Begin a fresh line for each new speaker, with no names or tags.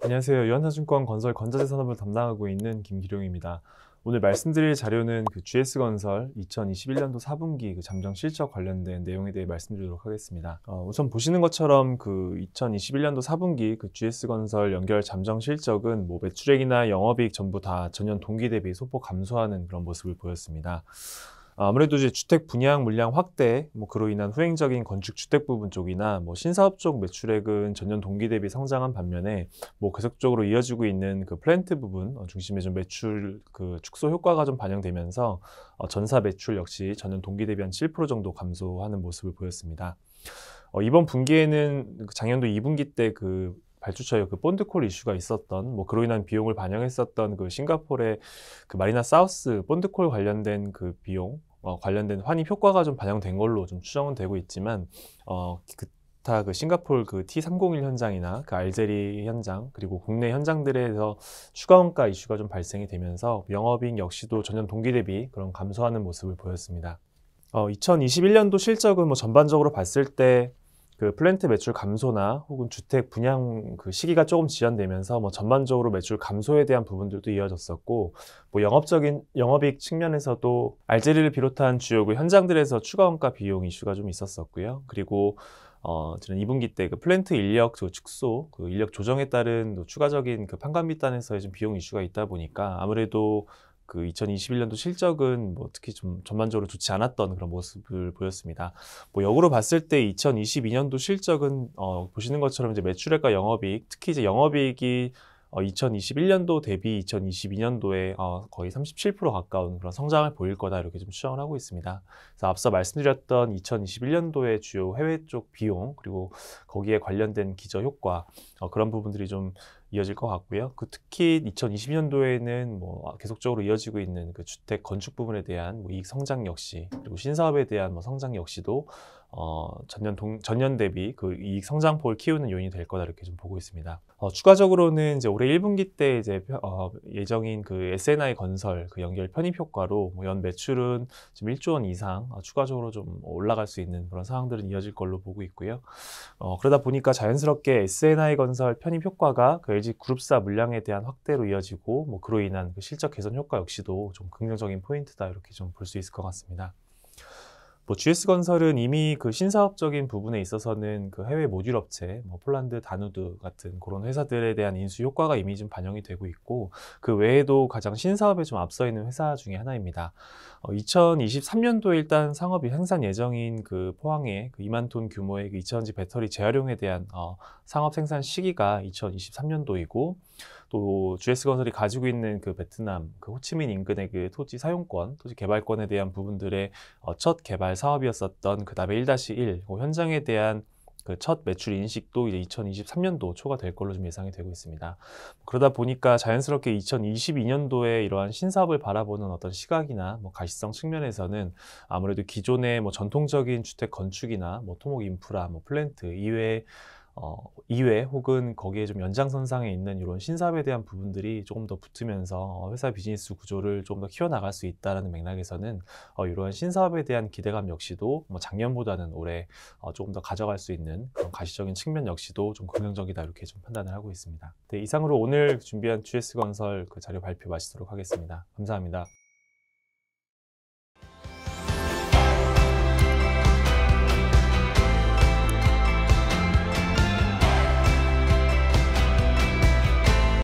안녕하세요. 유한타증권 건설 건자재 산업을 담당하고 있는 김기룡입니다. 오늘 말씀드릴 자료는 GS건설 2021년도 4분기 잠정 실적 관련된 내용에 대해 말씀드리도록 하겠습니다. 우선 보시는 것처럼 2021년도 4분기 GS건설 연결 잠정 실적은 매출액이나 영업이익 전부 다 전년 동기 대비 소폭 감소하는 그런 모습을 보였습니다. 아무래도 이제 주택 분양 물량 확대, 그로 인한 후행적인 건축 주택 부분 쪽이나 신사업 쪽 매출액은 전년 동기 대비 성장한 반면에 계속적으로 이어지고 있는 플랜트 부분 중심의 좀 매출 축소 효과가 좀 반영되면서 전사 매출 역시 전년 동기 대비 한 7% 정도 감소하는 모습을 보였습니다. 이번 분기에는 작년도 2분기 때 발주처의 본드콜 이슈가 있었던 그로 인한 비용을 반영했었던 싱가포르의 마리나 사우스 본드콜 관련된 비용 관련된 환입 효과가 좀 반영된 걸로 좀 추정은 되고 있지만 기타 싱가포르 T301 현장이나 알제리 현장 그리고 국내 현장들에서 추가 원가 이슈가 좀 발생이 되면서 영업이익 역시도 전년 동기 대비 그런 감소하는 모습을 보였습니다. 2021년도 실적은 전반적으로 봤을 때 플랜트 매출 감소나 혹은 주택 분양 시기가 조금 지연되면서 전반적으로 매출 감소에 대한 부분들도 이어졌었고 영업이익 측면에서도 알제리를 비롯한 주요 현장들에서 추가 원가 비용 이슈가 좀 있었었고요. 그리고 저는 2분기 때 플랜트 인력 축소, 인력 조정에 따른 추가적인 판관 밑단에서의 좀 비용 이슈가 있다 보니까 아무래도 2021년도 실적은 특히 좀 전반적으로 좋지 않았던 그런 모습을 보였습니다. 역으로 봤을 때 2022년도 실적은 보시는 것처럼 이제 매출액과 영업이익, 특히 이제 영업이익이 2021년도 대비 2022년도에 거의 37% 가까운 그런 성장을 보일 거다 이렇게 좀 추정을 하고 있습니다. 그래서 앞서 말씀드렸던 2021년도의 주요 해외 쪽 비용 그리고 거기에 관련된 기저 효과 그런 부분들이 좀 이어질 것 같고요. 특히 2020년도에는 계속적으로 이어지고 있는 주택 건축 부분에 대한 이익 성장 역시 그리고 신사업에 대한 성장 역시도 전년 대비 이익 성장폭을 키우는 요인이 될 거다 이렇게 좀 보고 있습니다. 추가적으로는 이제 올해 1분기 때 이제 예정인 S&I 건설 연결 편입 효과로 연 매출은 지금 1조 원 이상 추가적으로 좀 올라갈 수 있는 그런 상황들은 이어질 걸로 보고 있고요. 그러다 보니까 자연스럽게 S&I 건설 편입 효과가 LG 그룹사 물량에 대한 확대로 이어지고 그로 인한 실적 개선 효과 역시도 좀 긍정적인 포인트다 이렇게 좀 볼 수 있을 것 같습니다. GS건설은 이미 신사업적인 부분에 있어서는 해외 모듈 업체, 폴란드, 다누드 같은 그런 회사들에 대한 인수 효과가 이미 좀 반영이 되고 있고 그 외에도 가장 신사업에 좀 앞서 있는 회사 중에 하나입니다. 2023년도에 일단 상업이 생산 예정인 포항의 2만 톤 규모의 2차전지 배터리 재활용에 대한 상업 생산 시기가 2023년도이고 또 GS건설이 가지고 있는 베트남 호치민 인근의 토지 사용권, 토지 개발권에 대한 부분들의 첫 개발 사업이었었던 다베 1-1 현장에 대한 첫 매출 인식도 이제 2023년도 초가 될 걸로 좀 예상이 되고 있습니다. 그러다 보니까 자연스럽게 2022년도에 이러한 신사업을 바라보는 어떤 시각이나 가시성 측면에서는 아무래도 기존의 전통적인 주택 건축이나 토목 인프라, 플랜트 이외 혹은 거기에 좀 연장선상에 있는 이런 신사업에 대한 부분들이 조금 더 붙으면서 회사 비즈니스 구조를 좀 더 키워나갈 수 있다는 맥락에서는 이러한 신사업에 대한 기대감 역시도 작년보다는 올해 조금 더 가져갈 수 있는 그런 가시적인 측면 역시도 좀 긍정적이다 이렇게 좀 판단을 하고 있습니다. 네, 이상으로 오늘 준비한 GS건설 자료 발표 마치도록 하겠습니다. 감사합니다.